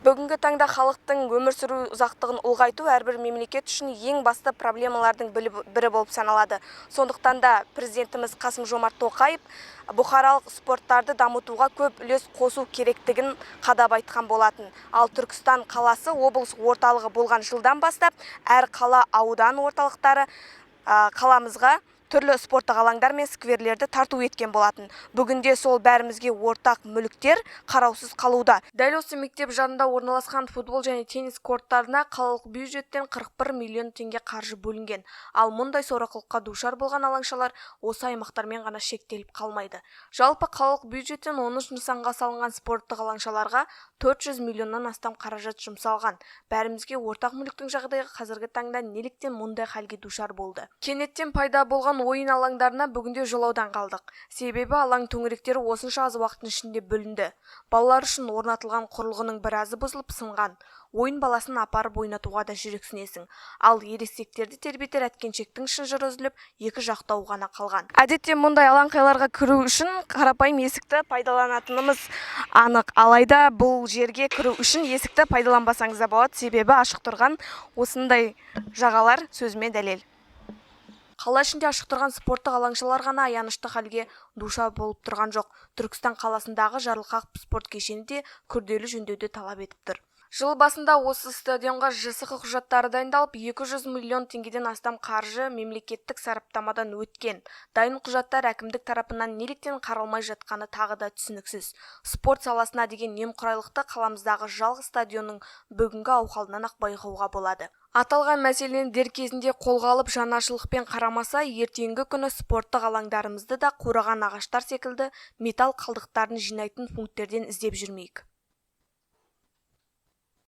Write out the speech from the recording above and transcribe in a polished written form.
Бүгінгі таңда халықтың өмір сүру ұзақтығын ұлғайту әрбір мемлекет үшін ең басты проблемалардың бірі болып саналады. Сондықтан да президентіміз Қасым-Жомарт Тоқаев бұқаралық спорттарды дамытуға көп үлес қосу керектігін қадап айтқан болатын. Ал Түркістан қаласы облыс орталығы болған жылдан бастап әр қала аудан орталықтары қаламызға түрлі спорттық алаңдар мен скверлерді тарту еткен болатын. Бүгінде сол бәрімізге ортақ мүліктер қараусыз қалуда. Дәл осы мектеп жанында орналасқан футбол және теннис корттарына қалалық бюджеттен 41 миллион теңге қаржы бөлінген. Ал мұндай сорақылыққа душар болған алаңшалар осы аймақтармен ғана шектеліп қалмайды. Жалпы қалалық бюджеттен 13 нысанға салынған спорттық алаңшаларға 400 миллионнан астам қаражат жұмсалған. Бәрімізге ортақ мүліктің жағдайы қазіргі таңда неліктен мұндай халге душар болды? Кенеттен пайда болған ойын алаңдарына бүгінде жолаудан қалдық. Себебі алаң төңіректері осынша аз уақыттың ішінде бөлінді. Балалар үшін орнатылған құрылғының біразы бұзылып сынған. Ойын баласын апарып ойнатуға да жүрексінесің. Ал ересектерді тербетер әткеншектің шынжыры үзіліп, екі жақтау ғана қалған. Әдетте мұндай алаңқайларға кіру үшін қарапайым есікті пайдаланатынымыз анық. Алайда бұл жерге кіру үшін есікті пайдаланбасаңыз да болады, себебі ашық тұрған осындай жағалар сөзіме дәлел. Қала ішінде ашық тұрған спорттық алаңшалар ғана аянышты халге душар болып тұрған жоқ. Түркістан қаласындағы Жарылқақ спорт кешені де күрделі жөндеуді талап етіп тұр. Жыл басында осы стадионға ЖСХ құжаттары дайындалып, 200 миллион теңгеден астам қаржы мемлекеттік сараптамадан өткен. Дайын құжаттар әкімдік тарапынан неліктен қаралмай жатқаны тағы да түсініксіз. Спорт саласына деген немқұрайлықты қаламыздағы жалғыз стадионның бүгінгі ауқалынан ақ байқауға болады. Аталған мәселені дер кезінде қолға алып жанашырлықпен қарамаса, ертеңгі күні спорттық алаңдарымызды да қураған ағаштар секілді металл қалдықтарын жинайтын пункттерден іздеп жүрмейік.